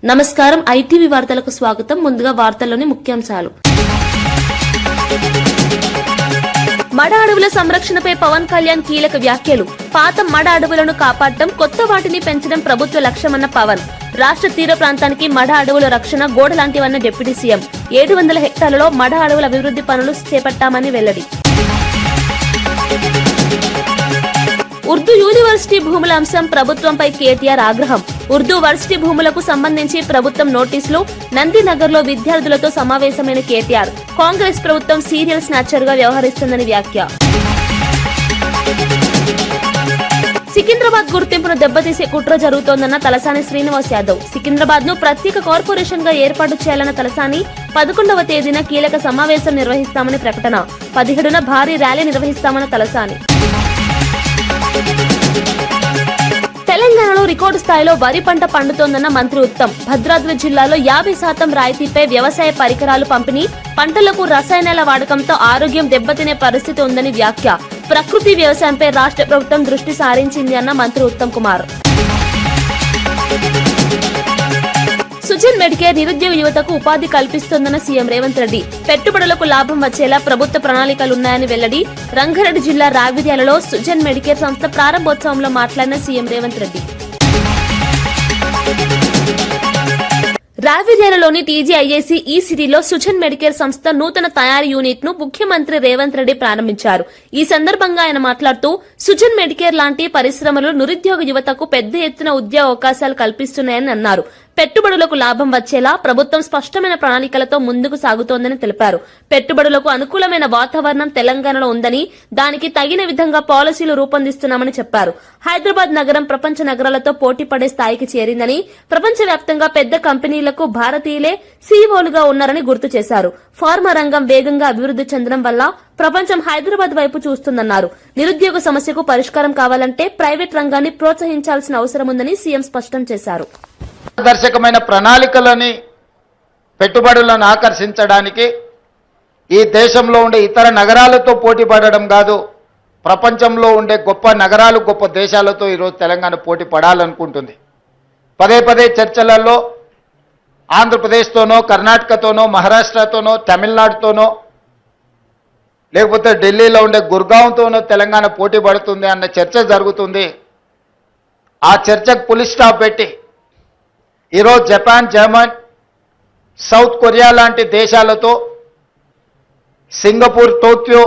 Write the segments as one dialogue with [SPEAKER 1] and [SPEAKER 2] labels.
[SPEAKER 1] నమస్కారం ఐటీవీ వార్తలకు స్వాగతం. ముందుగా వార్తల్లోని ముఖ్యాంశాలు. మడ అడవుల సంరక్షణపై పవన్ కళ్యాణ్ కీలక వ్యాఖ్యలు. పాత మడ అడవులను కాపాడటం, కొత్త వాటిని పెంచడం ప్రభుత్వ లక్ష్యమన్న పవన్. రాష్ట్ర తీర ప్రాంతానికి మడ అడవుల రక్షణ గోడ లాంటివన్న డిప్యూటీ సీఎం. 700 హెక్టార్లలో మడ అడవుల అభివృద్ధి పనులు చేపట్టామని వెల్లడి. ఉర్దూ యూనివర్సిటీ భూముల అంశం ప్రభుత్వంపై కేటీఆర్ ఆగ్రహం. ఉర్దూ వర్సిటీ భూములకు సంబంధించి ప్రభుత్వం నోటీసులు. నందినగర్లో విద్యార్థులతో సమావేశమైన కేటీఆర్. కాంగ్రెస్ ప్రభుత్వం సీరియల్ స్నాచర్ గా వ్యవహరిస్తుందని వ్యాఖ్య. సికింద్రాబాద్ గుర్తింపును దెబ్బతీసే కుట్ర జరుగుతోందన్న తలసాని శ్రీనివాస్ యాదవ్. సికింద్రాబాద్ ను ప్రత్యేక కార్పొరేషన్ గా ఏర్పాటు చేయాలన్న తలసాని 11వ తేదీన కీలక సమావేశం నిర్వహిస్తామని ప్రకటన. 17న భారీ ర్యాలీ నిర్వహిస్తామన్న తలసాని. తెలంగాణలో రికార్డు స్థాయిలో వరి పంట పండుతోందన్న మంత్రి ఉత్తమ్. భద్రాద్రి జిల్లాలో 50% రాయితీపై వ్యవసాయ పరికరాలు పంపిణీ. పంటలకు రసాయనాల వాడకంతో ఆరోగ్యం దెబ్బతినే పరిస్థితి ఉందని వ్యాఖ్య. ప్రకృతి వ్యవసాయంపై రాష్ట్ర ప్రభుత్వం దృష్టి సారించింది అన్న మంత్రి ఉత్తమ్ కుమార్. సుజన్ మెడికేర్ నిరుద్యోగ యువతకు ఉపాధి కల్పిస్తోందన్న సీఎం రేవంత్ రెడ్డి. పెట్టుబడులకు లాభం వచ్చేలా ప్రభుత్వ ప్రణాళికలున్నాయని వెల్లడి. రంగారెడ్డి జిల్లా రావిర్యాలలో సుజన్ మెడికేర్ సంస్థ ప్రారంభోత్సవంలో మాట్లాడిన సీఎం రేవంత్ రెడ్డి. రావిర్యాలలోని టీజీఐఏసీ ఈ సిటీలో సుజన్ మెడికేర్ సంస్థ నూతన తయారీ యూనిట్ ను ముఖ్యమంత్రి రేవంత్ రెడ్డి ప్రారంభించారు. ఈ సందర్భంగా ఆయన మాట్లాడుతూ సుజన్ మెడికేర్ లాంటి పరిశ్రమలు నిరుద్యోగ యువతకు పెద్ద ఎత్తున ఉద్యోగ అవకాశాలు కల్పిస్తున్నాయని అన్నారు. పెట్టుబడులకు లాభం వచ్చేలా ప్రభుత్వం స్పష్టమైన ప్రణాళికలతో ముందుకు సాగుతోందని తెలిపారు. పెట్టుబడులకు అనుకూలమైన వాతావరణం తెలంగాణలో ఉందని, దానికి తగిన విధంగా పాలసీలు రూపొందిస్తున్నామని చెప్పారు. హైదరాబాద్ నగరం ప్రపంచ నగరాలతో పోటీ పడే స్థాయికి చేరిందని, ప్రపంచవ్యాప్తంగా పెద్ద కంపెనీలకు భారతీయులే సీఈఓలుగా ఉన్నారని గుర్తు చేశారు. ఫార్మా రంగం వేగంగా అభివృద్ధి చెందడం వల్ల ప్రపంచం హైదరాబాద్ వైపు చూస్తుందన్నారు. నిరుద్యోగ సమస్యకు పరిష్కారం కావాలంటే ప్రైవేట్ రంగాన్ని ప్రోత్సహించాల్సిన అవసరం ఉందని సీఎం స్పష్టం చేశారు.
[SPEAKER 2] దర్శకమైన ప్రణాళికలని పెట్టుబడులను ఆకర్షించడానికి ఈ దేశంలో ఉండే ఇతర నగరాలతో పోటీ పడడం కాదు, ప్రపంచంలో ఉండే గొప్ప నగరాలు గొప్ప దేశాలతో ఈరోజు తెలంగాణ పోటీ పడాలనుకుంటుంది. పదే పదే చర్చలలో ఆంధ్రప్రదేశ్తోనో, కర్ణాటకతోనో, మహారాష్ట్రతోనో, తమిళనాడుతోనో, లేకపోతే ఢిల్లీలో ఉండే గుర్గాంతోనో తెలంగాణ పోటీ పడుతుంది అన్న చర్చ జరుగుతుంది. ఆ చర్చకు పులి స్టాప్ పెట్టి ఈరోజు జపాన్, జర్మన్, సౌత్ కొరియా లాంటి దేశాలతో, సింగపూర్, టోక్యో,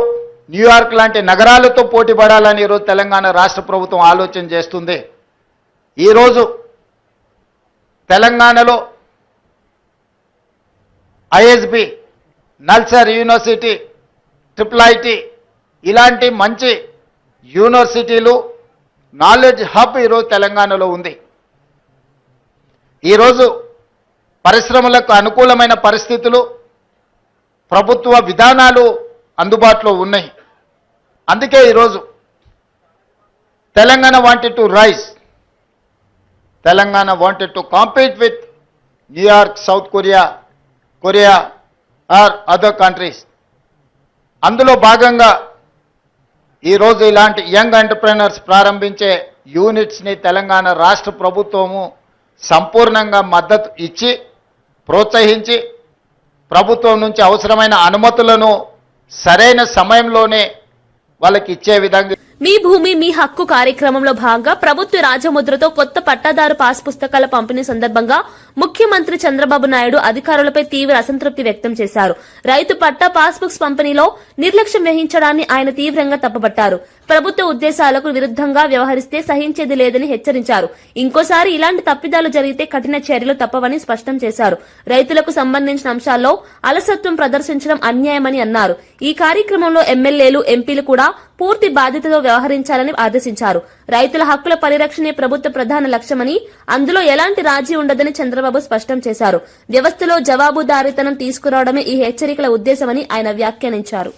[SPEAKER 2] న్యూయార్క్ లాంటి నగరాలతో పోటీ పడాలని ఈరోజు తెలంగాణ రాష్ట్ర ప్రభుత్వం ఆలోచన చేస్తుంది. ఈరోజు తెలంగాణలో ఐఎస్బి, నల్సార్ యూనివర్సిటీ, ట్రిపుల్ ఇలాంటి మంచి యూనివర్సిటీలు, నాలెడ్జ్ హబ్ ఈరోజు తెలంగాణలో ఉంది. ఈరోజు పరిశ్రమలకు అనుకూలమైన పరిస్థితులు, ప్రభుత్వ విధానాలు అందుబాటులో ఉన్నాయి. అందుకే ఈరోజు Telangana wanted to rise, Telangana wanted to compete with New York, South Korea or other countries. అందులో భాగంగా ఈరోజు ఇలాంటి యంగ్ ఎంటర్ప్రెనర్స్ ప్రారంభించే యూనిట్స్ని తెలంగాణ రాష్ట్ర ప్రభుత్వము సంపూర్ణంగా మద్దతు ఇచ్చి ప్రోత్సహించి ప్రభుత్వం నుంచి అవసరమైన అనుమతులను సరైన సమయంలోనే వాళ్ళకి ఇచ్చే విధంగా
[SPEAKER 1] మీ భూమి మీ హక్కు కార్యక్రమంలో భాగంగా ప్రభుత్వ రాజముద్రతో కొత్త పట్టాదారు పాస్ పుస్తకాల పంపిణీ సందర్భంగా ముఖ్యమంత్రి చంద్రబాబు నాయుడు అధికారులపై తీవ్ర అసంతృప్తి వ్యక్తం చేశారు. రైతు పట్టా పాస్బుక్స్ పంపిణీలో నిర్లక్ష్యం వహించడాన్ని ఆయన తీవ్రంగా తప్పుపట్టారు. ప్రభుత్వ ఉద్దేశాలకు విరుద్ధంగా వ్యవహరిస్తే సహించేది లేదని హెచ్చరించారు. ఇంకోసారి ఇలాంటి తప్పిదాలు జరిగితే కఠిన చర్యలు తప్పవని స్పష్టం చేశారు. రైతులకు సంబంధించిన అంశాల్లో అలసత్వం ప్రదర్శించడం అన్యాయమని అన్నారు. ఈ కార్యక్రమంలో ఎమ్మెల్యేలు, ఎంపీలు కూడా పూర్తి బాధ్యతతో వ్యవహరించాలని ఆదేశించారు. రైతుల హక్కుల పరిరక్షణే ప్రభుత్వ ప్రధాన లక్ష్యమని, అందులో ఎలాంటి రాజీ ఉండదని చంద్రబాబు స్పష్టం చేశారు. వ్యవస్థలో జవాబుదారీతనం తీసుకురావడమే ఈ హెచ్చరికల ఉద్దేశమని ఆయన వ్యాఖ్యానించారు.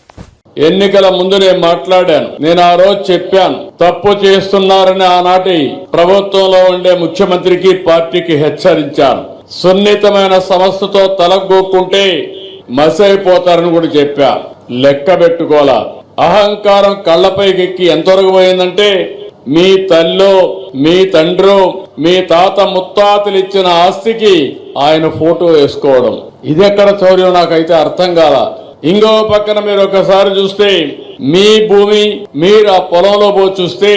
[SPEAKER 3] ఎన్నికల ముందు నేను మాట్లాడాను. నేను ఆ రోజు చెప్పాను, తప్పు చేస్తున్నారని ఆనాటి ప్రభుత్వంలో ఉండే ముఖ్యమంత్రికి, పార్టీకి హెచ్చరించాను. సున్నితమైన సమస్యతో తలగొక్కుంటే మసైపోతారని కూడా చెప్పా. లెక్క పెట్టుకోవాలా. అహంకారం కళ్లపైకెక్కి ఎంతవరకు పోయిందంటే మీ తల్లో మీ తండ్రో మీ తాత ముత్తాతలు ఇచ్చిన ఆస్తికి ఆయన ఫోటో వేసుకోవడం ఇది ఎక్కడ చౌర్యం నాకైతే అర్థం కాల. ఇంకో పక్కన మీరు ఒకసారి చూస్తే మీ భూమి మీరు ఆ పొలంలో పోయి చూస్తే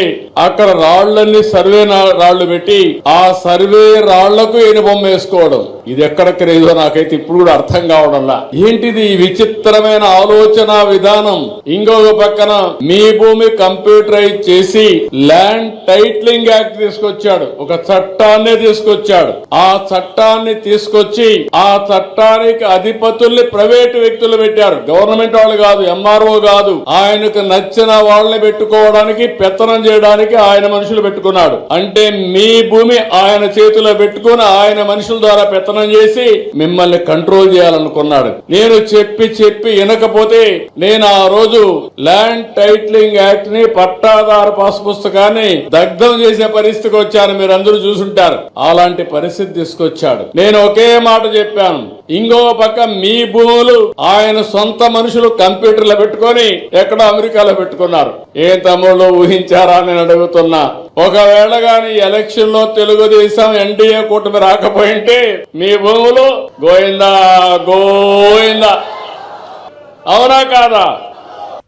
[SPEAKER 3] అక్కడ రాళ్లన్నీ సర్వే రాళ్లు పెట్టి ఆ సర్వే రాళ్లకు ఈయన బొమ్మ వేసుకోవడం ఇది ఎక్కడ క్రేజో నాకైతే ఇప్పుడు కూడా అర్థం కావడంలా. ఏంటిది ఈ విచిత్రమైన ఆలోచన విధానం? ఇంకొక పక్కన మీ భూమి కంప్యూటరైజ్ చేసి ల్యాండ్ టైటిలింగ్ యాక్ట్ తీసుకొచ్చాడు, ఒక చట్టాన్ని తీసుకొచ్చాడు. ఆ చట్టాన్ని తీసుకొచ్చి ఆ చట్టానికి అధిపతుల్ని ప్రైవేటు వ్యక్తులు పెట్టారు, గవర్నమెంట్ వాళ్ళు కాదు, ఎంఆర్ఓ కాదు. ఆయనకు నచ్చిన వాళ్ళని పెట్టుకోవడానికి పెత్తనం చేయడానికి ఆయన మనుషులు పెట్టుకున్నాడు. అంటే మీ భూమి ఆయన చేతిలో పెట్టుకుని ఆయన మనుషుల ద్వారా పెత్తనం చేసి మిమ్మల్ని కంట్రోల్ చేయాలనుకున్నాడు. నేను చెప్పి వినకపోతే నేను ఆ రోజు ల్యాండ్ టైటిలింగ్ యాక్ట్ ని పట్టాదారు పాస్ పుస్తకాన్ని దగ్ధం చేసే పరిస్థితికి వచ్చాను. మీరు అందరూ చూసుంటారు. అలాంటి పరిస్థితి తీసుకొచ్చాడు. నేను ఒకే మాట చెప్పాను, ఇంకో పక్క మీ భూములు ఆయన సొంత మనుషులు కంప్యూటర్లో పెట్టుకొని ఎక్కడో అమెరికాలో పెట్టుకున్నారు. ఏ తమ్ముళ్ళు ఊహించారా అని అడుగుతున్నా. ఒకవేళ గాని ఎలక్షన్ లో తెలుగుదేశం ఎన్డీఏ కూటమి రాకపోయింటే మీ భూములు గోయిందా గోయిందా, అవునా కాదా?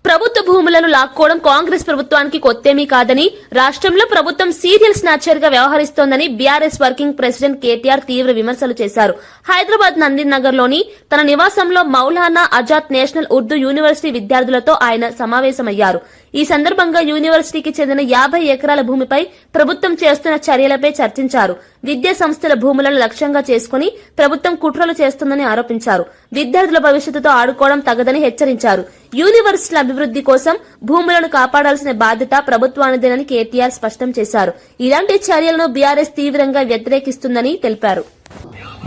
[SPEAKER 1] ప్రభుత్వ భూములను లాక్కోవడం కాంగ్రెస్ ప్రభుత్వానికి కొత్తేమీ కాదని, రాష్ట్రంలో ప్రభుత్వం సీరియల్ స్నాచర్ గా వ్యవహరిస్తోందని బీఆర్ఎస్ వర్కింగ్ ప్రెసిడెంట్ కేటీఆర్ తీవ్ర విమర్శలు చేశారు. హైదరాబాద్ నందినగర్ లోని తన నివాసంలో మౌలానా ఆజాద్ నేషనల్ ఉర్దూ యూనివర్సిటీ విద్యార్థులతో ఆయన సమావేశమయ్యారు. ఈ సందర్భంగా యూనివర్సిటీకి చెందిన 50 ఎకరాల భూమిపై ప్రభుత్వం చేస్తున్న చర్యలపై చర్చించారు. విద్యా సంస్థల భూములను లక్ష్యంగా చేసుకుని ప్రభుత్వం కుట్రలు చేస్తుందని ఆరోపించారు. విద్యార్థుల భవిష్యత్తుతో ఆడుకోవడం తగదని హెచ్చరించారు. యూనివర్సిటీల అభివృద్ది కోసం భూములను కాపాడాల్సిన బాధ్యత ప్రభుత్వానిదేనని కేటీఆర్ స్పష్టం చేశారు. ఇలాంటి చర్యలను బీఆర్ఎస్ తీవ్రంగా వ్యతిరేకిస్తుందని తెలిపారు.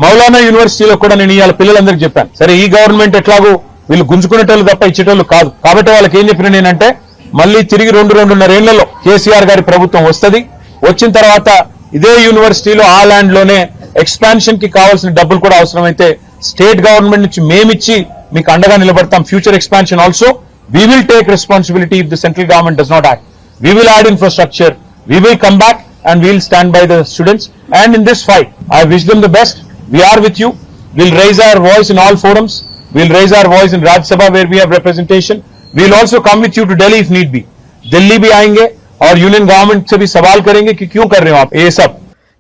[SPEAKER 4] మౌలానా యూనివర్సిటీలో కూడా నేను ఇవాళ పిల్లలందరికీ చెప్పాను, సరే ఈ గవర్నమెంట్ ఎట్లాగో వీళ్ళు గుంజుకునేటోళ్ళు తప్ప ఇచ్చేటోళ్ళు కాదు, కాబట్టి వాళ్ళకి ఏం చెప్పిన నేనంటే మళ్ళీ తిరిగి 2-2.5 ఏళ్లలో కేసీఆర్ గారి ప్రభుత్వం వస్తుంది. వచ్చిన తర్వాత ఇదే యూనివర్సిటీలో ఆ ల్యాండ్ లోనే ఎక్స్పాన్షన్ కి కావాల్సిన డబ్బులు కూడా అవసరమైతే స్టేట్ గవర్నమెంట్ నుంచి మేమిచ్చి మీకు అండగా నిలబడతాం. Future expansion also we will take responsibility if the central government does not act. We will add infrastructure, we will come back and we will stand by the students. And in this fight, I wish them the best. We are with you. We'll raise our voice in all forums. We'll raise our voice in Rajya Sabha where we have representation. We'll also come with you to Delhi if need be. Delhi bhi aayenge aur union government se bhi sawal karenge ki kyun kar rahe ho aap ye sab.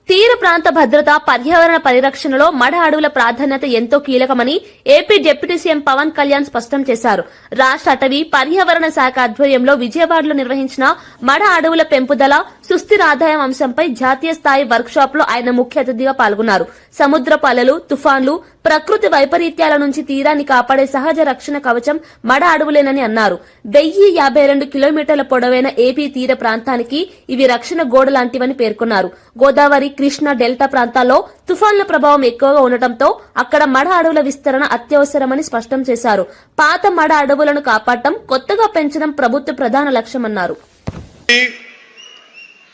[SPEAKER 1] తీర ప్రాంత భద్రత, పర్యావరణ పరిరక్షణలో మడ అడవుల ప్రాధాన్యత ఎంతో కీలకమని AP deputy CM Pawan Kalyan స్పష్టం చేశారు. రాష్ట్ర అటవీ పర్యావరణ శాఖ ఆధ్వర్యంలో విజయవాడలో నిర్వహించిన మడ అడవుల పెంపుదల, సుస్థిర ఆదాయం అంశంపై జాతీయ స్థాయి వర్క్ షాప్ లో ఆయన ముఖ్య అతిథిగా పాల్గొన్నారు. సముద్రపు అలలు, తుఫాన్లు, ప్రకృతి వైపరీత్యాల నుంచి తీరాన్ని కాపాడే సహజ రక్షణ కవచం మడ అడవులేనని అన్నారు. 1052 కిలోమీటర్ల పొడవైన ఏపీ తీర ప్రాంతానికి ఇవి రక్షణ గోడ లాంటివని పేర్కొన్నారు. గోదావరి, కృష్ణా డెల్టా ప్రాంతాల్లో తుఫాన్ల ప్రభావం ఎక్కువగా ఉండటంతో అక్కడ మడ అడవుల విస్తరణ అత్యవసరమని స్పష్టం చేశారు. పాత మడ అడవులను కాపాడటం, కొత్తగా పెంచడం ప్రభుత్వ ప్రధాన లక్ష్యమన్నారు.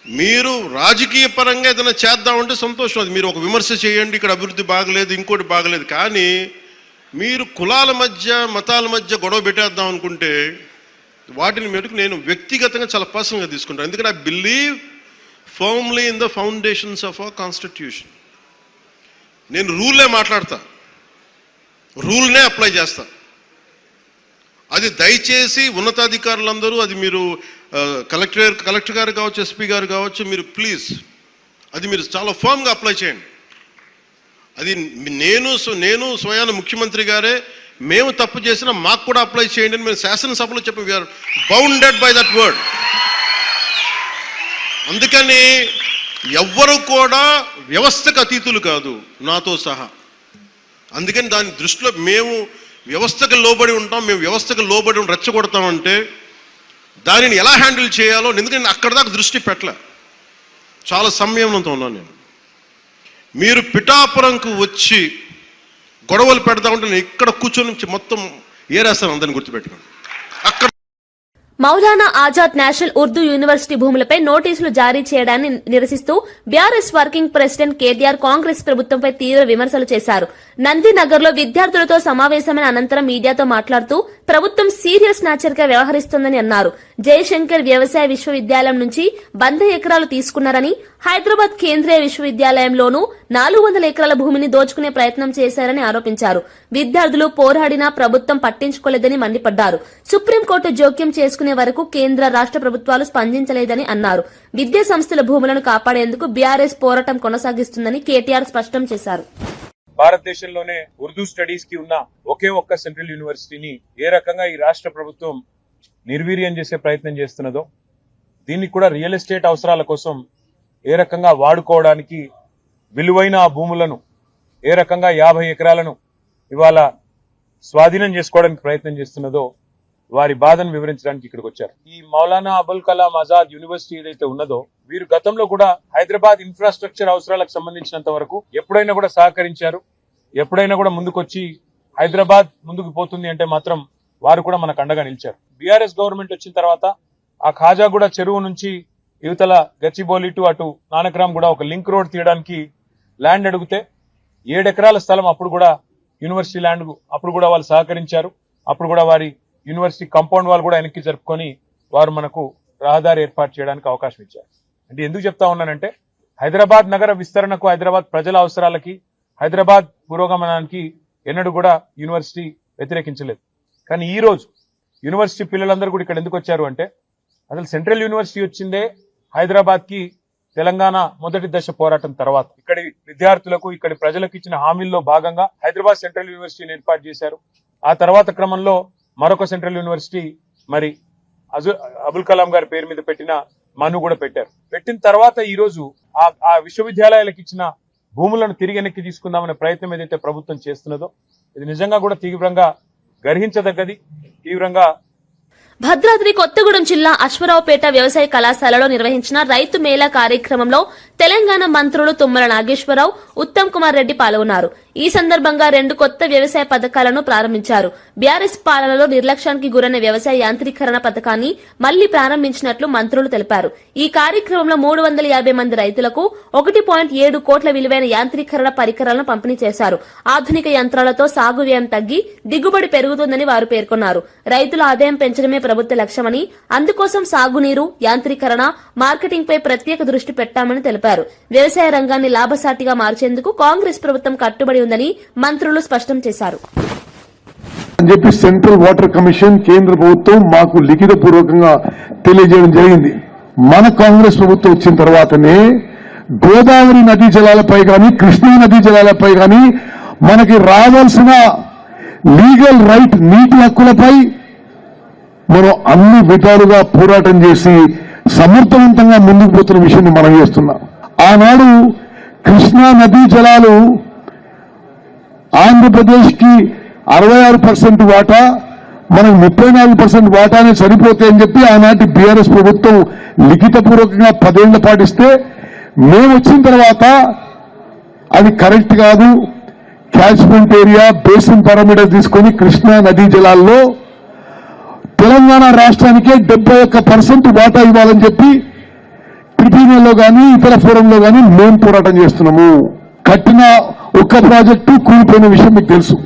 [SPEAKER 5] మీరు రాజకీయ పరంగా ఏదైనా చేద్దామంటే సంతోషం, అది మీరు ఒక విమర్శ చేయండి, ఇక్కడ అభివృద్ధి బాగలేదు, ఇంకోటి బాగలేదు. కానీ మీరు కులాల మధ్య, మతాల మధ్య గొడవ పెట్టేద్దాం అనుకుంటే వాటిని మెరుగు నేను వ్యక్తిగతంగా చాలా పర్సనల్గా తీసుకుంటాను. ఎందుకంటే I believe firmly in the foundations of our constitution. నేను రూల్లే మాట్లాడతా, రూల్నే అప్లై చేస్తా. అది దయచేసి ఉన్నతాధికారులందరూ, అది మీరు కలెక్టర్ గారు కావచ్చు, ఎస్పీ గారు కావచ్చు, మీరు ప్లీజ్ అది మీరు చాలా ఫర్మ్గా అప్లై చేయండి. అది నేను స్వయాన ముఖ్యమంత్రి గారే మేము తప్పు చేసినా మాకు కూడా అప్లై చేయండి అని మేము శాసనసభలో చెప్పి we are bounded by that word. అందుకని ఎవ్వరు కూడా వ్యవస్థకు అతీతులు కాదు, నాతో సహా. అందుకని దాని దృష్టిలో మేము వ్యవస్థకు లోబడి ఉంటాం, మేము వ్యవస్థకు లోబడి రెచ్చగొడతామంటే దానిని ఎలా హ్యాండిల్ చేయాలో, ఎందుకంటే అక్కడ దాకా దృష్టి పెట్టలే, చాలా సంయమనంతో ఉన్నాను నేను. మీరు పిఠాపురంకు వచ్చి గొడవలు పెడదామంటే నేను ఇక్కడ కూర్చొని మొత్తం ఏరేస్తాను, అందరిని గుర్తుపెట్టుకోండి. అక్కడ
[SPEAKER 1] మౌలానా ఆజాద్ నేషనల్ ఉర్దూ యూనివర్సిటీ భూములపై నోటీసులు జారీ చేయడాన్ని నిరసిస్తూ BRS working president KTR Congress ప్రభుత్వంపై తీవ్ర విమర్శలు చేశారు. నందినగర్ లో విద్యార్థులతో సమావేశమైన అనంతరం మీడియాతో మాట్లాడుతూ ప్రభుత్వం సీరియస్ స్నాచర్ గా వ్యవహరిస్తోందని అన్నారు. జయశంకర్ వ్యవసాయ విశ్వవిద్యాలయం నుంచి 100 ఎకరాలు తీసుకున్నారని, హైదరాబాద్ కేంద్రీయ విశ్వవిద్యాలయంలోనూ 400 ఎకరాల భూమిని దోచుకునే ప్రయత్నం చేశారని ఆరోపించారు. విద్యార్థులు పోరాడినా ప్రభుత్వం పట్టించుకోలేదని మండిపడ్డారు. సుప్రీంకోర్టు జోక్యం చేసుకునే వరకు కేంద్ర రాష్ట్ర ప్రభుత్వాలు స్పందించలేదని అన్నారు. విద్యా సంస్థల భూములను కాపాడేందుకు బీఆర్ఎస్ పోరాటం కొనసాగిస్తుందని కేటీఆర్ స్పష్టం చేశారు.
[SPEAKER 4] భారతదేశంలోనే ఉర్దూ స్టడీస్ కి ఉన్న ఒకే ఒక్క సెంట్రల్ యూనివర్సిటీని ఏ రకంగా ఈ రాష్ట్ర ప్రభుత్వం నిర్వీర్యం చేసే ప్రయత్నం చేస్తున్నదో, దీన్ని కూడా రియల్ ఎస్టేట్ అవసరాల కోసం ఏ రకంగా వాడుకోవడానికి విలువైన ఆ భూములను ఏ రకంగా 50 ఎకరాలను ఇవాళ స్వాధీనం చేసుకోవడానికి ప్రయత్నం చేస్తున్నదో వారి బాధను వివరించడానికి ఇక్కడికి వచ్చారు. ఈ మౌలానా అబుల్ కలాం ఆజాద్ యూనివర్సిటీ ఏదైతే ఉన్నదో, వీరు గతంలో కూడా హైదరాబాద్ ఇన్ఫ్రాస్ట్రక్చర్ అవసరాలకు సంబంధించినంత వరకు ఎప్పుడైనా కూడా సహకరించారు. ఎప్పుడైనా కూడా ముందుకొచ్చి హైదరాబాద్ ముందుకు పోతుంది అంటే మాత్రం వారు కూడా మనకు అండగా నిలిచారు. బీఆర్ఎస్ గవర్నమెంట్ వచ్చిన తర్వాత ఆ ఖాజాగూడ చెరువు నుంచి యువతల గచ్చిబౌలి టు అటు నానక్రామ్ కూడా ఒక లింక్ రోడ్ తీయడానికి ల్యాండ్ అడిగితే 7 ఎకరాల స్థలం అప్పుడు కూడా యూనివర్సిటీ ల్యాండ్ అప్పుడు కూడా వాళ్ళు సహకరించారు. అప్పుడు కూడా వారి యూనివర్సిటీ కాంపౌండ్ వాళ్ళు కూడా వెనక్కి జరుపుకొని వారు మనకు రహదారి ఏర్పాటు చేయడానికి అవకాశం ఇచ్చారు. అంటే ఎందుకు చెప్తా ఉన్నానంటే, హైదరాబాద్ నగర విస్తరణకు, హైదరాబాద్ ప్రజల అవసరాలకి, హైదరాబాద్ పురోగమనానికి ఎన్నడూ కూడా యూనివర్సిటీ వ్యతిరేకించలేదు. కానీ ఈ రోజు యూనివర్సిటీ పిల్లలందరూ కూడా ఇక్కడ ఎందుకు వచ్చారు అంటే, అసలు సెంట్రల్ యూనివర్సిటీ వచ్చిందే హైదరాబాద్ కి తెలంగాణ మొదటి దశ పోరాటం తర్వాత. ఇక్కడి విద్యార్థులకు, ఇక్కడి ప్రజలకు ఇచ్చిన హామీల్లో భాగంగా హైదరాబాద్ సెంట్రల్ యూనివర్సిటీని ఏర్పాటు చేశారు. ఆ తర్వాత క్రమంలో మరొక సెంట్రల్ యూనివర్సిటీ మరి అబుల్ కలాం గారి పేరు మీద పెట్టిన మను కూడా పెట్టారు. పెట్టిన తర్వాత ఈ రోజు ఆ విశ్వవిద్యాలయాలకు ఇచ్చిన భూములను తిరిగి వెనక్కి తీసుకుందామనే ప్రయత్నం ఏదైతే ప్రభుత్వం చేస్తున్నదో, ఇది నిజంగా కూడా తీవ్రంగా గర్హించదగ్గది, తీవ్రంగా.
[SPEAKER 1] భద్రాద్రి కొత్తగూడెం జిల్లా అశ్వరావుపేట వ్యవసాయ కళాశాలలో నిర్వహించిన రైతు మేళా కార్యక్రమంలో తెలంగాణ మంత్రులు తుమ్మల నాగేశ్వరరావు, ఉత్తమ్ కుమార్ రెడ్డి పాల్గొన్నారు. ఈ సందర్భంగా 2 కొత్త వ్యవసాయ పథకాలను ప్రారంభించారు. బీఆర్ఎస్ పాలనలో నిర్లక్ష్యానికి గురైన వ్యవసాయ యాంత్రీకరణ పథకాన్ని మళ్లీ ప్రారంభించినట్లు మంత్రులు తెలిపారు. ఈ కార్యక్రమంలో 350 మంది రైతులకు 1.7 కోట్ల విలువైన యాంత్రీకరణ పరికరాలను పంపిణీ చేశారు. ఆధునిక యంత్రాలతో సాగు వ్యయం తగ్గి దిగుబడి పెరుగుతుందని వారు పేర్కొన్నారు. రైతుల ఆదాయం పెంచడమే ప్రభుత్వ లక్ష్యమని, అందుకోసం సాగునీరు, యాంత్రీకరణ, మార్కెటింగ్ పై ప్రత్యేక దృష్టి పెట్టామని తెలిపారు. వ్యవసాయ రంగాన్ని లాభసాటిగా మార్చేందుకు కాంగ్రెస్ ప్రభుత్వం కట్టుబడి ఉందని మంత్రులు స్పష్టం చేశారు.
[SPEAKER 6] అని చెప్పి సెంట్రల్ వాటర్ కమిషన్, కేంద్ర ప్రభుత్వం మాకు లిఖిత పూర్వకంగా తెలియజేయడం జరిగింది. మన కాంగ్రెస్ ప్రభుత్వం వచ్చిన తర్వాతనే గోదావరి నదీ జలాలపై కానీ, కృష్ణా నదీ జలాలపై కానీ మనకి రావాల్సిన లీగల్ రైట్, నీటి హక్కులపై మనం అన్ని విధాలుగా పోరాటం చేసి సమర్థవంతంగా ముందుకు పోతున్న విషయాన్ని మనం చేస్తున్నాం. ఆనాడు కృష్ణా నదీ జలాలు ఆంధ్రప్రదేశ్ కి 66% వాటా, మనకు 34% వాటానే సరిపోతాయని చెప్పి ఆనాటి బీఆర్ఎస్ ప్రభుత్వం లిఖితపూర్వకంగా 10 ఏళ్ల పాటిస్తే, మేము వచ్చిన తర్వాత అది కరెక్ట్ కాదు, క్యాచ్మెంట్ ఏరియా, బేసిన్ పారామీటర్ తీసుకొని కృష్ణా నదీ జలాల్లో తెలంగాణ రాష్ట్రానికే 71% వాటా ఇవ్వాలని చెప్పి ట్రిబ్యునల్లో కానీ ఇతర ఫోరంలో కానీ మేము పోరాటం చేస్తున్నాము. కట్టిన ఒక్క ప్రాజెక్టు కూలిపోయిన విషయం మీకు తెలుసు.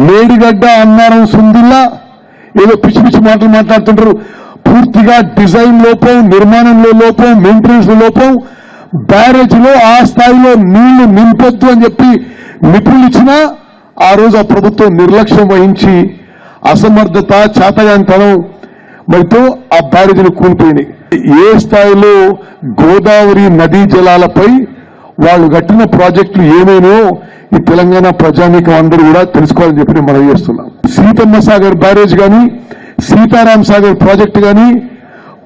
[SPEAKER 6] మేడిగడ్డ, అన్నారం, సుందిల్లా ఏదో పిచ్చి పిచ్చి మాటలు మాట్లాడుతుంటారు. పూర్తిగా డిజైన్ లోపం, నిర్మాణంలో లోపం, మెయింటెనెన్స్ లోపం, బ్యారేజ్లో ఆ స్థాయిలో నీళ్లు నింపొద్దు అని చెప్పి నిపుణులు ఇచ్చినా ఆ రోజు ఆ ప్రభుత్వం నిర్లక్ష్యం వహించి అసమర్థత, చేతగానితనం మరితో ఆ బ్యారేజీలు కూలిపోయినాయి. ఏ స్థాయిలో గోదావరి నదీ జలాలపై వాళ్ళు కట్టిన ప్రాజెక్టులు ఏమేనో ఈ తెలంగాణ ప్రజానీకం అందరూ కూడా తెలుసుకోవాలని చెప్పి మనం చేస్తున్నాం. సీతమ్మ సాగర్ బ్యారేజ్ కానీ, సీతారాం సాగర్ ప్రాజెక్టు కానీ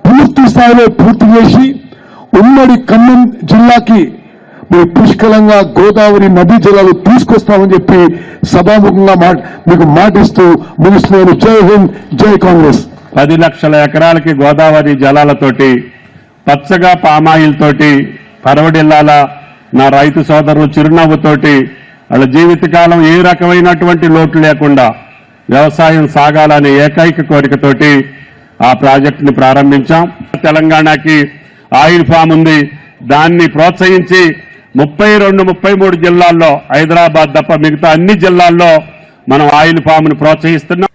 [SPEAKER 6] పూర్తి స్థాయిలో పూర్తి చేసి ఉమ్మడి ఖమ్మం జిల్లాకి మీరు పుష్కలంగా గోదావరి నదీ జలాలు తీసుకొస్తామని చెప్పి సభాముఖంగా మీకు మాటిస్తూ ముగిస్తున్నాను. జై హింద్, జై కాంగ్రెస్.
[SPEAKER 7] 10 లక్షల ఎకరాలకి గోదావరి జలాలతోటి, పచ్చగా పామాయిల్ తోటి పరవడిల్లాల నా రైతు సోదరులు చిరునవ్వుతోటి వాళ్ళ జీవితకాలం ఏ రకమైనటువంటి లోటు లేకుండా వ్యవసాయం సాగాలనే ఏకైక కోరికతోటి ఆ ప్రాజెక్టుని ప్రారంభించాం. తెలంగాణకి ఆయిల్ ఫామ్ ఉంది, దాన్ని ప్రోత్సహించి 32-33 జిల్లాల్లో, హైదరాబాద్ తప్ప మిగతా అన్ని జిల్లాల్లో మనం ఆయిల్ ఫామ్ ను ప్రోత్సహిస్తున్నాం.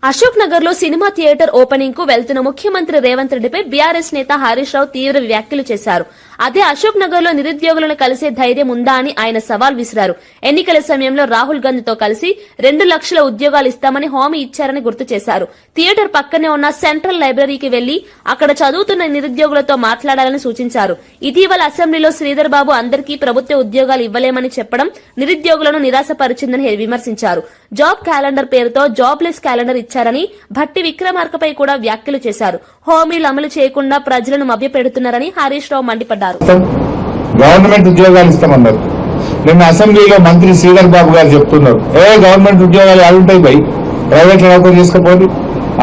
[SPEAKER 1] అశోక్ నగర్ లో సినిమా థియేటర్ ఓపెనింగ్ కు వెళ్తున్న ముఖ్యమంత్రి రేవంత్ రెడ్డిపై బీఆర్ఎస్ నేత హరీష్ రావు తీవ్ర వ్యాఖ్యలు చేశారు. అదే అశోక్ నగర్ లో నిరుద్యోగులను కలిసే ధైర్యం ఉందా అని ఆయన సవాల్ విసిరారు. ఎన్నికల సమయంలో రాహుల్ గాంధీతో కలిసి 2 లక్షల ఉద్యోగాలు ఇస్తామని హామీ ఇచ్చారని గుర్తు చేశారు. థియేటర్ పక్కనే ఉన్న సెంట్రల్ లైబ్రరీకి వెళ్లి అక్కడ చదువుతున్న నిరుద్యోగులతో మాట్లాడాలని సూచించారు. ఇటీవల అసెంబ్లీలో శ్రీధర్ బాబు అందరికీ ప్రభుత్వ ఉద్యోగాలు ఇవ్వలేమని చెప్పడం నిరుద్యోగులను నిరాశపరిచిందని విమర్శించారు. జాబ్ క్యాలెండర్ పేరుతో జాబ్లెస్ క్యాలెండర్ ఇచ్చారని భట్టి విక్రమార్కపై కూడా వ్యాఖ్యలు చేశారు. హామీలు అమలు చేయకుండా ప్రజలను మభ్యపెడుతున్నారని హరీష్ రావు మండిపడ్డారు.
[SPEAKER 8] గవర్నమెంట్ ఉద్యోగాలు ఇస్తామన్నారు. నిన్న అసెంబ్లీలో మంత్రి శ్రీధర్ బాబు గారు చెప్తున్నారు, గవర్నమెంట్ ఉద్యోగాలు ఆడుంటాయి బై, ప్రైవేట్ నౌకరు చేసుకోపోయి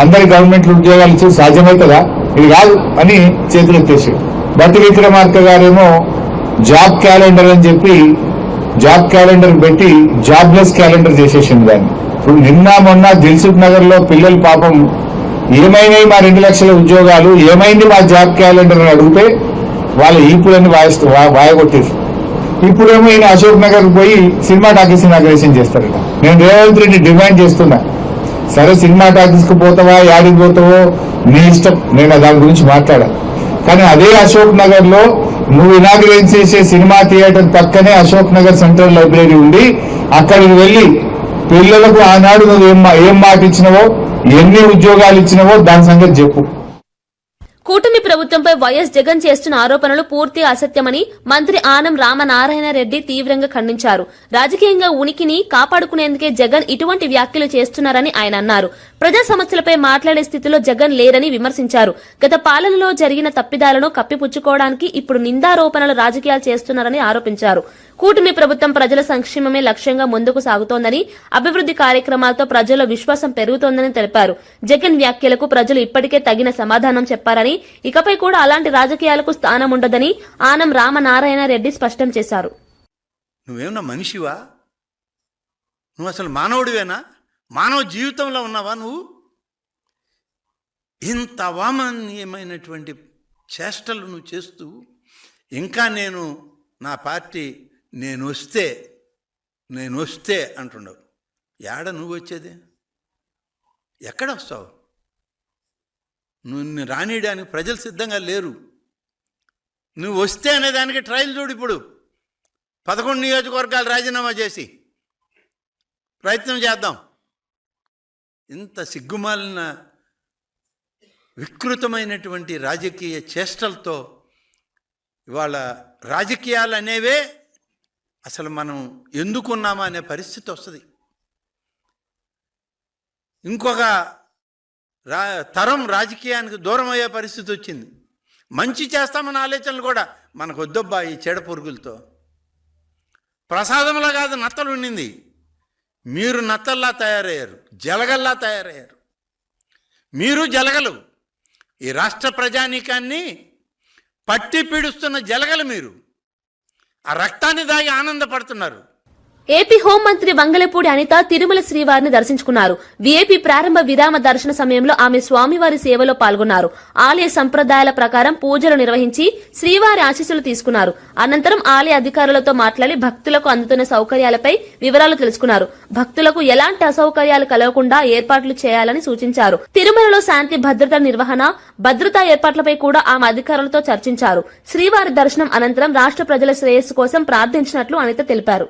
[SPEAKER 8] అందరి గవర్నమెంట్ ఉద్యోగాలు ఇచ్చి సాధ్యమవుతుందా, ఇది కాదు అని చేతులు ఎత్తేసి, భట్టి విక్రమార్క గారేమో జాబ్ క్యాలెండర్ అని చెప్పి జాబ్ క్యాలెండర్ పెట్టి జాబ్లెస్ క్యాలెండర్ చేసేసింది దాన్ని. ఇప్పుడు నిన్న మొన్న దిల్సుఖ్ నగర్ లో పిల్లలు పాపం ఏమైనాయి మా 2 లక్షల ఉద్యోగాలు, ఏమైంది మా జాబ్ క్యాలెండర్ అని అడిగితే వాళ్ళ ఈపులని వాయగొట్టేసి, ఇప్పుడేమో ఈయన అశోక్ నగర్ పోయి సినిమా టాకీస్ ఇనాగ్రేషన్ చేస్తారట. నేను రేవంత్ రెడ్డి డిమాండ్ చేస్తున్నా, సరే సినిమా టాకీస్ కు పోతావా, యాడికి పోతావో నీ ఇష్టం, నేను దాని గురించి మాట్లాడా. కానీ అదే అశోక్ నగర్ లో నువ్వు ఇనాగ్రేట్ చేసే సినిమా థియేటర్ పక్కనే అశోక్ నగర్ సెంట్రల్ లైబ్రరీ ఉంది. అక్కడికి వెళ్లి పిల్లలకు ఆనాడు నువ్వు ఏం మాట ఇచ్చినవో, ఎన్ని ఉద్యోగాలు ఇచ్చినవో దాని సంగతి చెప్పు.
[SPEAKER 1] కూటమి ప్రభుత్వంపై వైఎస్ జగన్ చేస్తున్న ఆరోపణలు పూర్తిగా అసత్యమని మంత్రి ఆనం రామనారాయణ రెడ్డి తీవ్రంగా ఖండించారు. రాజకీయంగా ఉనికిని కాపాడుకునేందుకే జగన్ ఇటువంటి వ్యాఖ్యలు చేస్తున్నారని ఆయన అన్నారు. ప్రజా సమస్యలపై మాట్లాడే స్థితిలో జగన్ లేరని విమర్శించారు. గత పాలనలో జరిగిన తప్పిదాలను కప్పిపుచ్చుకోవడానికి ఇప్పుడు నిందారోపణలు రాజకీయాలు చేస్తున్నారని ఆరోపించారు. కూటమి ప్రభుత్వం ప్రజల సంక్షేమమే లక్ష్యంగా ముందుకు సాగుతోందని, అభివృద్ది కార్యక్రమాలతో ప్రజల్లో విశ్వాసం పెరుగుతోందని తెలిపారు. జగన్ వ్యాఖ్యలకు ప్రజలు ఇప్పటికే తగిన సమాధానం చెప్పారని, ఇకపై కూడా అలాంటి రాజకీయాలకు స్థానం ఉండదని ఆనం రామనారాయణ రెడ్డి స్పష్టం చేశారు.
[SPEAKER 9] నువ్వేమన్నా మనిషివా? నువ్వు అసలు మానవుడివేనా? మానవ జీవితంలో ఉన్నావా నువ్వు? ఇంత అవామనీయమైనటువంటి చేష్టలు నువ్వు చేస్తూ ఇంకా నా పార్టీ నేను వస్తే అంటున్నావు. ఏడ నువ్వు వచ్చేది? ఎక్కడ వస్తావు? నువ్వు రానియడానికి ప్రజలు సిద్ధంగా లేరు. నువ్వు వస్తే అనేదానికి ట్రయల్ చూడు. ఇప్పుడు 11 నియోజకవర్గాలు రాజీనామా చేసి ప్రయత్నం చేద్దాం. ఇంత సిగ్గుమాలిన వికృతమైనటువంటి రాజకీయ చేష్టలతో ఇవాళ రాజకీయాలు అనేవే అసలు మనం ఎందుకున్నామా అనే పరిస్థితి వస్తుంది. ఇంకొక తరం రాజకీయానికి దూరం అయ్యే పరిస్థితి వచ్చింది. మంచి చేస్తామన్న ఆలోచనలు కూడా మనకు వద్దబ్బా ఈ చెడ పురుగులతో. ప్రసాదంలా కాదు నత్తలు ఉండింది, మీరు నత్తల్లా తయారయ్యారు, జలగల్లా తయారయ్యారు. మీరు జలగలు, ఈ రాష్ట్ర ప్రజానీకాన్ని పట్టి పీడుస్తున్న జలగలు మీరు. ఆ రక్తాన్ని దాగి ఆనందపడుతున్నారు.
[SPEAKER 1] ఏపీ హోంమంత్రి వంగలపూడి అనిత తిరుమల శ్రీవారిని దర్శించుకున్నారు. వీఐపీ ప్రారంభ విరామ దర్శన సమయంలో ఆమె స్వామివారి సేవలో పాల్గొన్నారు. ఆలయ సంప్రదాయాల ప్రకారం పూజలు నిర్వహించి శ్రీవారి ఆశీస్సులు తీసుకున్నారు. అనంతరం ఆలయ అధికారులతో మాట్లాడి భక్తులకు అందుతున్న సౌకర్యాలపై వివరాలు తెలుసుకున్నారు. భక్తులకు ఎలాంటి అసౌకర్యాలు కలగకుండా ఏర్పాట్లు చేయాలని సూచించారు. తిరుమలలో శాంతి భద్రత నిర్వహణ, భద్రతా ఏర్పాట్లపై కూడా ఆమె అధికారులతో చర్చించారు. శ్రీవారి దర్శనం అనంతరం రాష్ట్ర ప్రజల శ్రేయస్సు కోసం ప్రార్థించినట్లు అనిత తెలిపారు.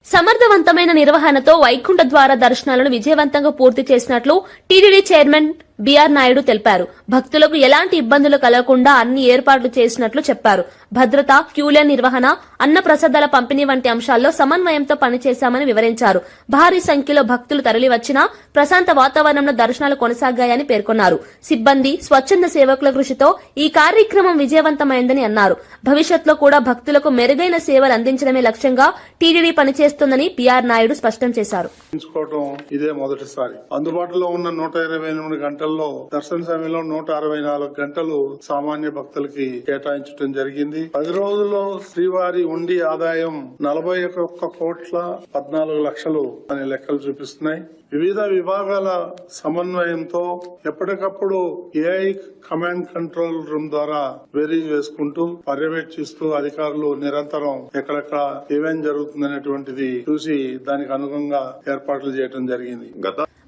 [SPEAKER 1] సమర్థవంతమైన నిర్వహణతో వైకుంఠ ద్వార దర్శనాలను విజయవంతంగా పూర్తి చేసినట్లు టీటీడీ చైర్మన్ బీఆర్ నాయుడు తెలిపారు. భక్తులకు ఎలాంటి ఇబ్బందులు కలగకుండా అన్ని ఏర్పాట్లు చేసినట్లు చెప్పారు. భద్రత, క్యూలైన్ నిర్వహణ, అన్న ప్రసాదాల పంపిణీ వంటి అంశాల్లో సమన్వయంతో పనిచేశామని వివరించారు. భారీ సంఖ్యలో భక్తులు తరలివచ్చినా ప్రశాంత వాతావరణంలో దర్శనాలు కొనసాగాయని పేర్కొన్నారు. సిబ్బంది, స్వచ్ఛంద సేవకుల కృషితో ఈ కార్యక్రమం విజయవంతమైందని అన్నారు. భవిష్యత్తులో కూడా భక్తులకు మెరుగైన సేవలు అందించడమే లక్ష్యంగా టీటీడీ పనిచేస్తోందని బీఆర్ నాయుడు స్పష్టం చేశారు.
[SPEAKER 10] ఇదే మొదటిసారి అందుబాటులో ఉన్న 128 గంటలు గంటల్లో దర్శన సమయంలో 164 గంటలు సామాన్య భక్తులకి కేటాయించడం జరిగింది. 10 రోజుల్లో శ్రీవారి ఉండి ఆదాయం 41,14,00,000 అనే లెక్కలు చూపిస్తున్నాయి. వివిధ విభాగాల సమన్వయంతో ఎప్పటికప్పుడు ఏఐ కమాండ్ కంట్రోల్ రూమ్ ద్వారా బేరీజ్ వేసుకుంటూ పర్యవేక్షిస్తూ అధికారులు నిరంతరం ఎక్కడెక్కడ ఏమేం జరుగుతుందనేటువంటిది చూసి దానికి అనుగుణంగా ఏర్పాట్లు చేయడం జరిగింది.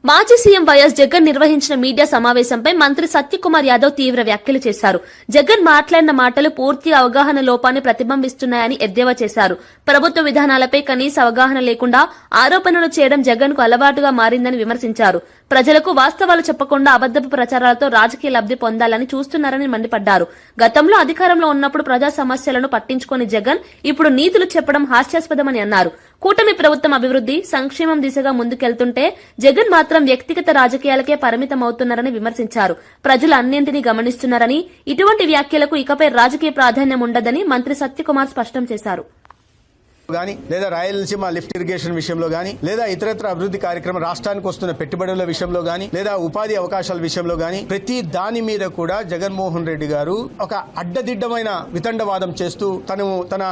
[SPEAKER 1] మాజీ సీఎం వైఎస్ జగన్ నిర్వహించిన మీడియా సమావేశంపై మంత్రి సత్యకుమార్ యాదవ్ తీవ్ర వ్యాఖ్యలు చేశారు. జగన్ మాట్లాడిన మాటలు పూర్తి అవగాహన లోపాన్ని ప్రతిబింబిస్తున్నాయని ఎద్దేవా చేశారు. ప్రభుత్వ విధానాలపై కనీస అవగాహన లేకుండా ఆరోపణలు చేయడం జగన్ కు అలవాటుగా మారిందని విమర్శించారు. ప్రజలకు వాస్తవాలు చెప్పకుండా అబద్దపు ప్రచారాలతో రాజకీయ లబ్ది పొందాలని చూస్తున్నారని మండిపడ్డారు. గతంలో అధికారంలో ఉన్నప్పుడు ప్రజా సమస్యలను పట్టించుకోని జగన్ ఇప్పుడు నీతులు చెప్పడం హాస్యాస్పదమని అన్నారు. కూటమి ప్రభుత్వం అభివృద్ది సంక్షేమం దిశగా ముందుకెళ్తుంటే జగన్ మాత్రం వ్యక్తిగత రాజకీయాలకే పరిమితమవుతున్నారని విమర్శించారు. ప్రజలు అన్నింటినీ గమనిస్తున్నారని ఇటువంటి వ్యాఖ్యలకు ఇకపై రాజకీయ ప్రాధాన్యం ఉండదని మంత్రి సత్యకుమార్ స్పష్టం చేశారు.
[SPEAKER 11] గాని లేదా రాయలసీమ లిఫ్ట్ ఇరిగేషన్ విషయంలో గాని లేదా ఇతరత్ర అభివృద్ధి కార్యక్రమం రాష్ట్రానికి వస్తున్న పెట్టుబడుల విషయంలో గాని లేదా ఉపాధి అవకాశాల విషయంలో గాని ప్రతి దాని మీద కూడా జగన్మోహన్ రెడ్డి గారు ఒక అడ్డదిడ్డమైన వితండవాదం చేస్తూ తన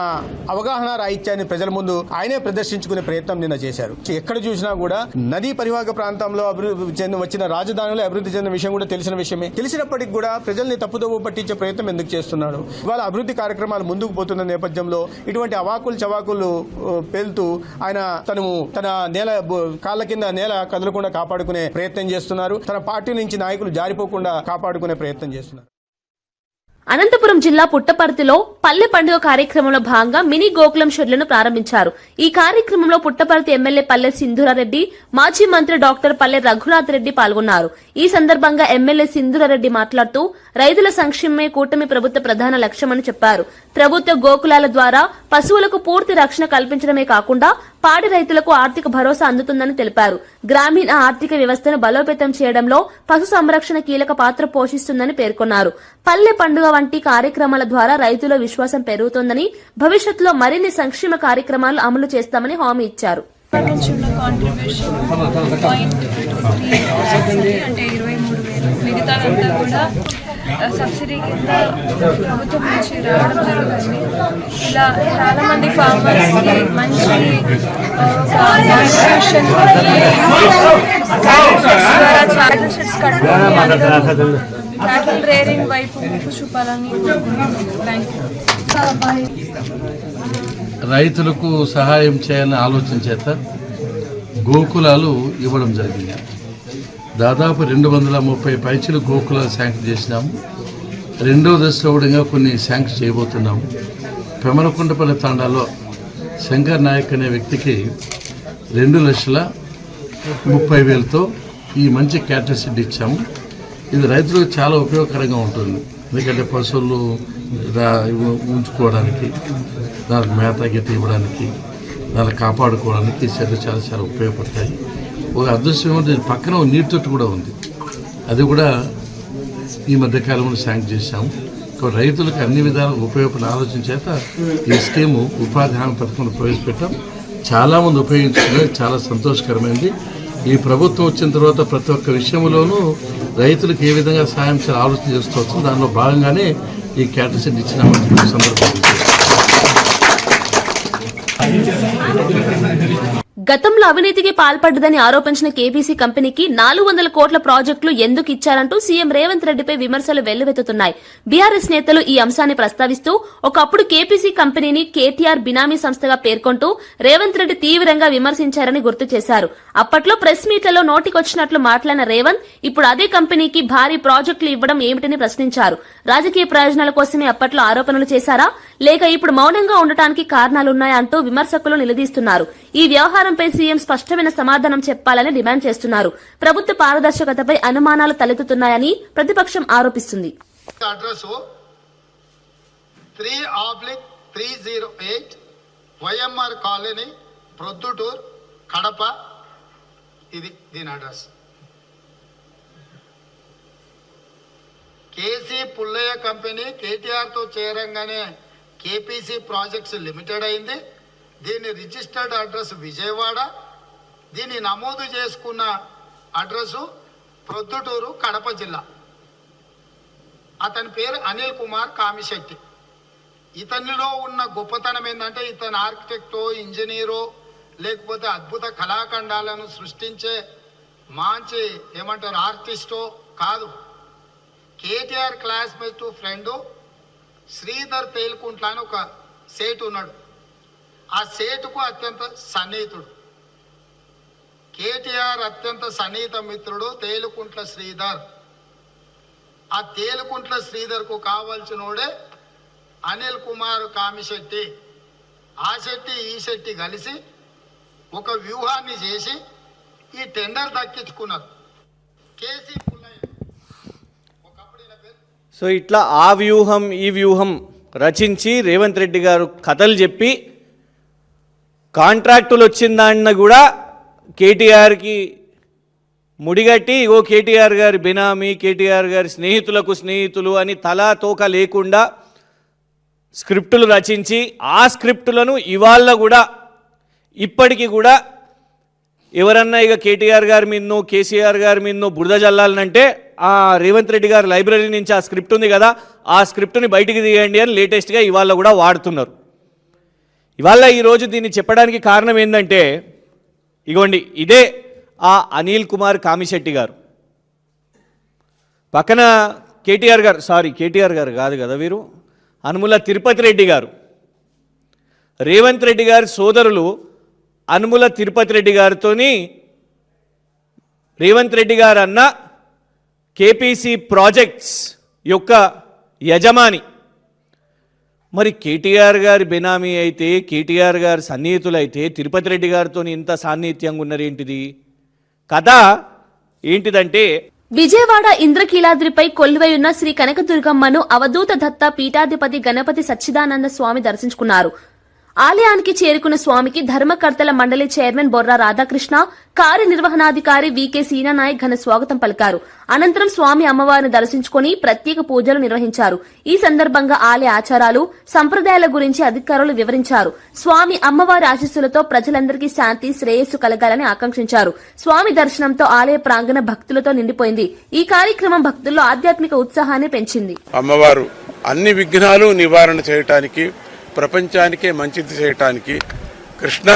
[SPEAKER 11] అవగాహన రాహిత్యాన్ని ప్రజల ముందు ఆయనే ప్రదర్శించుకునే ప్రయత్నం నిన్న చేశారు. ఎక్కడ చూసినా కూడా నదీ పరివాహక ప్రాంతంలో వచ్చిన రాజధానిలో అభివృద్ధి చెందిన విషయం కూడా తెలిసిన విషయమే. తెలిసినప్పటికీ కూడా ప్రజల్ని తప్పుదోవ పట్టించే ప్రయత్నం ఎందుకు చేస్తున్నాడు? ఇవాళ అభివృద్ధి కార్యక్రమాలు ముందుకు పోతున్న నేపథ్యంలో ఇటువంటి అవాకులు చవాకులు పేలుతూ ఆయన తన కాళ్ళ కింద నేల కదలకుండా కాపాడుకునే ప్రయత్నం చేస్తున్నారు. తన పార్టీ నుంచి నాయకులు జారిపోకుండా కాపాడుకునే ప్రయత్నం చేస్తున్నారు.
[SPEAKER 1] అనంతపురం జిల్లా పుట్టపర్తిలో పల్లె పండుగ కార్యక్రమంలో భాగంగా మినీ గోకులం షెడ్లను ప్రారంభించారు. ఈ కార్యక్రమంలో పుట్టపర్తి ఎమ్మెల్యే పల్లె సింధూరారెడ్డి, మాజీ మంత్రి డాక్టర్ పల్లె రఘునాథ్ రెడ్డి పాల్గొన్నారు. ఈ సందర్భంగా ఎమ్మెల్యే సింధూరారెడ్డి మాట్లాడుతూ రైతుల సంక్షేమమే కూటమి ప్రభుత్వ ప్రధాన లక్ష్యమని చెప్పారు. ప్రభుత్వ గోకులాల ద్వారా పశువులకు పూర్తి రక్షణ కల్పించడమే కాకుండా పాడి రైతులకు ఆర్థిక భరోసా అందుతుందని తెలిపారు. గ్రామీణ ఆర్థిక వ్యవస్థను బలోపేతం చేయడంలో పశు సంరక్షణ కీలక పాత్ర పోషిస్తుందని పేర్కొన్నారు. పల్లె పండుగ వంటి కార్యక్రమాల ద్వారా రైతుల విశ్వాసం పెరుగుతోందని, భవిష్యత్తులో మరిన్ని సంక్షేమ కార్యక్రమాలు అమలు చేస్తామని హామీ ఇచ్చారు.
[SPEAKER 12] మిగతాదంతా కూడా సబ్సిడీ కింద ప్రభుత్వం నుంచి రావడం జరుగుతుంది. ఇలా చాలా మంది ఫార్మర్స్ మంచి షెడ్స్ కట్టుకుని అందరూ క్యాటిల్ రేరింగ్ వైపు మొగ్గు చూపాలని
[SPEAKER 13] రైతులకు సహాయం చేయాలని ఆలోచన చేత గోకులాలు ఇవ్వడం జరిగింది. దాదాపు 230 పైచీలు గోకులాలు శాంక్షన్ చేసినాము. రెండవ దశలో కూడా కొన్ని శాంక్షన్ చేయబోతున్నాము. పెమలకుంటపల్లి తాండాలో శంకర్ నాయక్ అనే వ్యక్తికి 2,30,000తో ఈ మంచి క్యాటర్ షెడ్ ఇచ్చాము. ఇది రైతులకు చాలా ఉపయోగకరంగా ఉంటుంది. ఎందుకంటే పశువులు ఉంచుకోవడానికి, దానికి మేత గీత ఇవ్వడానికి, దాన్ని కాపాడుకోవడానికి షెడ్లు చాలా చాలా ఉపయోగపడతాయి. ఒక అదృష్టం ఏమంటే పక్కన నీటి తొట్టు కూడా ఉంది. అది కూడా ఈ మధ్యకాలంలో శాంక్షన్ చేశాము. రైతులకు అన్ని విధాలు ఉపయోగపడే ఆలోచన చేత ఈ స్కీము ఉపాధి హామీ పథకంలో ప్రవేశపెట్టాం. చాలామంది ఉపయోగించుకునే చాలా సంతోషకరమైంది. ఈ ప్రభుత్వం వచ్చిన తర్వాత ప్రతి ఒక్క విషయంలోనూ రైతులకు ఏ విధంగా సాయం చేయాలి ఆలోచన చేస్తూ వస్తుంది. దానిలో భాగంగానే ఈ క్యాటర్ షెడ్ ఇచ్చిన సందర్భంగా
[SPEAKER 1] గతంలో అవినీతికి పాల్పడ్డదని ఆరోపించిన కేపీసీ కంపెనీకి 400 కోట్ల ప్రాజెక్టులు ఎందుకు ఇచ్చారంటూ సీఎం రేవంత్ రెడ్డిపై విమర్శలు వెల్లువెత్తుతున్నాయి. బీఆర్ఎస్ నేతలు ఈ అంశాన్ని ప్రస్తావిస్తూ ఒకప్పుడు కేపీసీ కంపెనీని కేటీఆర్ బినామీ సంస్థగా పేర్కొంటూ రేవంత్ రెడ్డి తీవ్రంగా విమర్శించారని గుర్తు చేశారు. అప్పట్లో ప్రెస్ మీట్లలో నోటికొచ్చినట్లు మాట్లాడిన రేవంత్ ఇప్పుడు అదే కంపెనీకి భారీ ప్రాజెక్టులు ఇవ్వడం ఏమిటని ప్రశ్నించారు. రాజకీయ ప్రయోజనాల కోసమే అప్పట్లో ఆరోపణలు చేశారా, లేక ఇప్పుడు మౌనంగా ఉండటానికి కారణాలున్నాయా అంటూ విమర్శకులు నిలదీస్తున్నారు. ఈ వ్యవహారంపై సీఎం స్పష్టమైన సమాధానం చెప్పాలని డిమాండ్ చేస్తున్నారు. ప్రభుత్వ పారదర్శకతపై అనుమానాలు తలెత్తుతున్నాయని ప్రతిపక్షం ఆరోపిస్తుంది.
[SPEAKER 2] Address 3/308 Y M R colony, Proddatur, Kadapa. ఇది దీని అడ్రస్. కేసీ పుల్లయ్య కంపెనీ కేటీఆర్తో చేరంగానే కేపీసీ ప్రాజెక్ట్స్ లిమిటెడ్ అయింది. దీని రిజిస్టర్డ్ అడ్రస్ విజయవాడ, దీన్ని నమోదు చేసుకున్న అడ్రస్సు ప్రొద్దుటూరు, కడప జిల్లా. అతని పేరు అనిల్ కుమార్ కామిశెట్టి. ఇతనిలో ఉన్న గొప్పతనం ఏంటంటే ఇతను ఆర్కిటెక్టో, ఇంజనీరో, లేకపోతే అద్భుత కళాఖండాలను సృష్టించే మంచి ఏమంటారు ఆర్టిస్టో కాదు. కేటీఆర్ క్లాస్మేట్ ఫ్రెండ్ శ్రీధర్ తేలుకుంట్ల అని ఒక సేటు ఉన్నాడు. ఆ సేటుకు అత్యంత సన్నిహితుడు. కేటీఆర్ అత్యంత సన్నిహిత మిత్రుడు తేలుకుంట్ల శ్రీధర్. ఆ తేలుకుంట్ల శ్రీధర్కు కావాల్సినోడే అనిల్ కుమార్ కామిశెట్టి. ఆ శెట్టి ఈ శెట్టి కలిసి ఒక వ్యూహాన్ని చేసి ఈ టెండర్ దక్కించుకున్నారు. కేసీ పుల్లయ్య ఒకప్పుడు ఈయన పేరు.
[SPEAKER 14] సో ఇట్లా ఆ వ్యూహం ఈ వ్యూహం రచించి రేవంత్ రెడ్డి గారు కథలు చెప్పి కాంట్రాక్టులు వచ్చిందాన్న కూడా కేటీఆర్కి ముడిగట్టి ఇగో కేటీఆర్ గారి బినామీ, కేటీఆర్ గారి స్నేహితులకు స్నేహితులు అని తలా తోక లేకుండా స్క్రిప్టులు రచించి ఆ స్క్రిప్టులను ఇవాళ కూడా ఇప్పటికీ కూడా ఎవరన్నా ఇక కేటీఆర్ గారి మీదనో కేసీఆర్ గారి మీదనో బురద జల్లాలనంటే ఆ రేవంత్ రెడ్డి గారి లైబ్రరీ నుంచి ఆ స్క్రిప్ట్ ఉంది కదా, ఆ స్క్రిప్ట్ని బయటికి తీయండి అని లేటెస్ట్గా ఇవాళ కూడా వాడుతున్నారు. ఇవాళ ఈరోజు దీన్ని చెప్పడానికి కారణం ఏంటంటే ఇగోండి ఇదే ఆ అనిల్ కుమార్ కామిశెట్టి గారు. పక్కన కేటీఆర్ గారు కాదు కదా వీరు, అనుముల తిరుపతి రెడ్డి గారు. రేవంత్ రెడ్డి గారి సోదరులు అనుముల తిరుపతి రెడ్డి గారితోని రేవంత్ రెడ్డి గారు అన్న కేపీసీ ప్రాజెక్ట్స్ యొక్క యజమాని. మరి కేటీఆర్ గారి బెనామీ అయితే, కేటీఆర్ గారి సన్నిహితులైతే తిరుపతి రెడ్డి గారితో ఇంత సాన్నిహిత్యంగా ఉన్నారేంటిది? కథ ఏంటిదంటే
[SPEAKER 1] విజయవాడ ఇంద్రకీలాద్రిపై కొలువై ఉన్న శ్రీ కనకదుర్గమ్మను అవధూత దత్త పీఠాధిపతి గణపతి సచ్చిదానంద స్వామి దర్శించుకున్నారు. ఆలయానికి చేరుకున్న స్వామికి ధర్మకర్తల మండలి చైర్మన్ బొర్రా రాధాకృష్ణ, కార్యనిర్వహణాధికారి వికే సీనానాయక్ ఘన స్వాగతం పలికారు. అనంతరం స్వామి అమ్మవారిని దర్శించుకుని ప్రత్యేక పూజలు నిర్వహించారు. ఈ సందర్భంగా ఆలయ ఆచారాలు, సంప్రదాయాల గురించి అధికారులు వివరించారు. స్వామి అమ్మవారి ఆశీస్సులతో ప్రజలందరికీ శాంతి, శ్రేయస్సు కలగాలని ఆకాంక్షించారు. స్వామి దర్శనంతో ఆలయ ప్రాంగణ భక్తులతో నిండిపోయింది. ఈ కార్యక్రమం భక్తుల్లో ఆధ్యాత్మిక ఉత్సాహాన్ని పెంచింది.
[SPEAKER 5] అమ్మవారు అన్ని విఘ్నాలు నివారణ చేయటానికి, ప్రపంచానికే మంచిది చేయటానికి కృష్ణా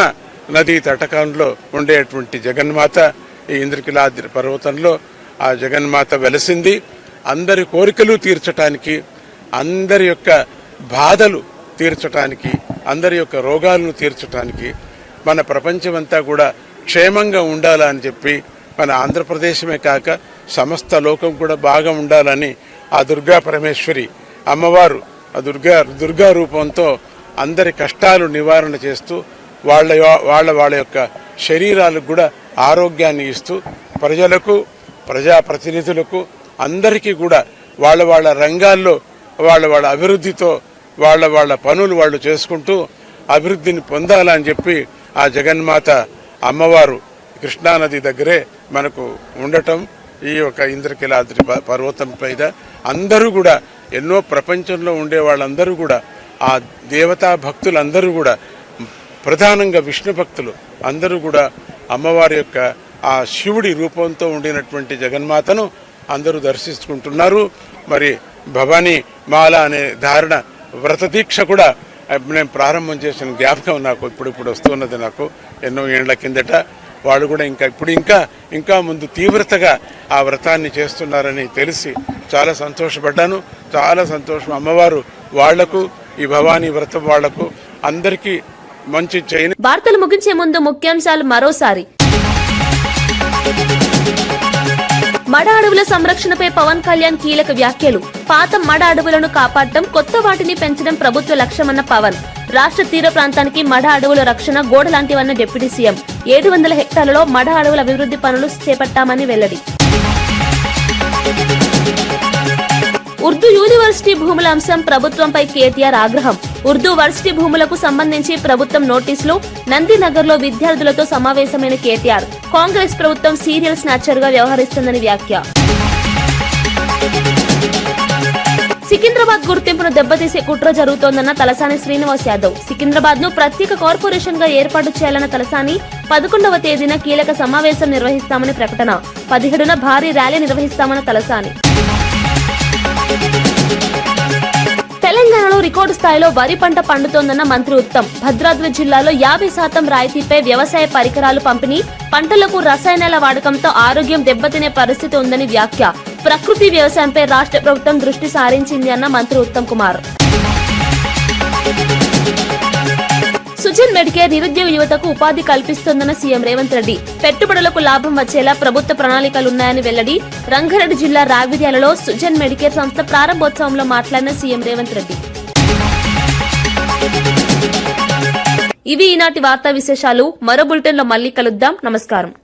[SPEAKER 5] నదీ తటకంలో ఉండేటువంటి జగన్మాత ఈ ఇంద్రకీలాద్రి పర్వతంలో ఆ జగన్మాత వెలసింది. అందరి కోరికలు తీర్చటానికి, అందరి యొక్క బాధలు తీర్చటానికి, అందరి యొక్క రోగాలను తీర్చటానికి, మన ప్రపంచమంతా కూడా క్షేమంగా ఉండాలని చెప్పి, మన ఆంధ్రప్రదేశమే కాక సమస్త లోకం కూడా బాగా ఉండాలని ఆ దుర్గా పరమేశ్వరి అమ్మవారు ఆ దుర్గా రూపంతో అందరి కష్టాలు నివారణ చేస్తూ వాళ్ళ యొక్క శరీరాలకు కూడా ఆరోగ్యాన్ని ఇస్తూ ప్రజలకు, ప్రజాప్రతినిధులకు అందరికీ కూడా వాళ్ళ రంగాల్లో వాళ్ళ అభివృద్ధితో వాళ్ళ పనులు వాళ్ళు చేసుకుంటూ అభివృద్ధిని పొందాలని చెప్పి ఆ జగన్మాత అమ్మవారు కృష్ణానది దగ్గరే మనకు ఉండటం, ఈ యొక్క ఇంద్రకీలాద్రి పర్వతం పైన అందరూ కూడా ఎన్నో ప్రపంచంలో ఉండే వాళ్ళందరూ కూడా ఆ దేవతా భక్తులందరూ కూడా ప్రధానంగా విష్ణు భక్తులు అందరూ కూడా అమ్మవారి యొక్క ఆ శివుడి రూపంతో ఉండినటువంటి జగన్మాతను అందరూ దర్శించుకుంటున్నారు. మరి భవానీ మాల అనే ధారణ వ్రత దీక్ష కూడా నేను ప్రారంభం చేసిన జ్ఞాపకం నాకు ఇప్పుడు వస్తున్నది. నాకు ఎన్నో ఏళ్ల కిందట వాళ్ళు కూడా ఇంకా ముందు తీవ్రతగా ఆ వ్రతాన్ని చేస్తున్నారని తెలిసి చాలా సంతోషపడ్డాను. చాలా సంతోషం. అమ్మవారు వాళ్లకు, ఈ భవానీ వ్రతం వాళ్లకు అందరికీ మంచి చేయని.
[SPEAKER 1] వార్తలు ముగించే ముందు ముఖ్యాంశాలు మరోసారి. మడ అడవుల సంరక్షణపై పవన్ కళ్యాణ్ కీలక వ్యాఖ్యలు. పాత మడ అడవులను కాపాడటం, కొత్త వాటిని పెంచడం ప్రభుత్వ లక్ష్యమన్న పవన్. రాష్ట్ర తీర ప్రాంతానికి మడ అడవుల రక్షణ గోడ లాంటివన్న డిప్యూటీ సీఎం. 700 హెక్టార్లలో మడ అడవుల అభివృద్ధి పనులు చేపట్టామని వెల్లడి. ఉర్దూ యూనివర్సిటీ భూముల అంశం ప్రభుత్వంపై కేటీఆర్ ఆగ్రహం. ఉర్దూ వర్సిటీ భూములకు సంబంధించి ప్రభుత్వం నోటీసులు. నందినగర్ లో విద్యార్థులతో సమావేశమైన కేటీఆర్. కాంగ్రెస్ ప్రభుత్వం సీరియల్ స్నాచర్ గా వ్యవహరిస్తుందని వ్యాఖ్య. సికింద్రాబాద్ గుర్తింపును దెబ్బతీసే కుట్ర జరుగుతోందన్న తలసాని శ్రీనివాస్ యాదవ్. సికింద్రాబాద్ ను ప్రత్యేక కార్పొరేషన్ గా ఏర్పాటు చేయాలన్న తలసాని 11వ తేదీన కీలక సమావేశం నిర్వహిస్తామని ప్రకటన. 17న భారీ ర్యాలీ నిర్వహిస్తామన్న తలసాని. తెలంగాణలో రికార్డు స్థాయిలో వరి పంట పండుతోందన్న మంత్రి ఉత్తమ్. భద్రాద్రి జిల్లాలో 50% రాయితీపై వ్యవసాయ పరికరాలు పంపిణీ, పంటలకు రసాయనాల వాడకంతో ఆరోగ్యం దెబ్బతినే పరిస్థితి ఉందని వ్యాఖ్య. ప్రకృతి వ్యవసాయంపై రాష్ట్ర ప్రభుత్వం దృష్టి సారించింది అన్న మంత్రి ఉత్తమ్ కుమార్. సుజన్ మెడికేర్ నిరుద్యోగ యువతకు ఉపాధి కల్పిస్తోందన్న సీఎం రేవంత్ రెడ్డి. పెట్టుబడులకు లాభం వచ్చేలా ప్రభుత్వ ప్రణాళికలున్నాయని వెల్లడి. రంగారెడ్డి జిల్లా రావిర్యాలలో సుజన్ మెడికేర్ సంస్థ ప్రారంభోత్సవంలో మాట్లాడిన సీఎం రేవంత్ రెడ్డి. ఇవి ఈనాటి వార్తా విశేషాలు. మరో బులెటిన్ లో మళ్ళీ కలుద్దాం. నమస్కారం.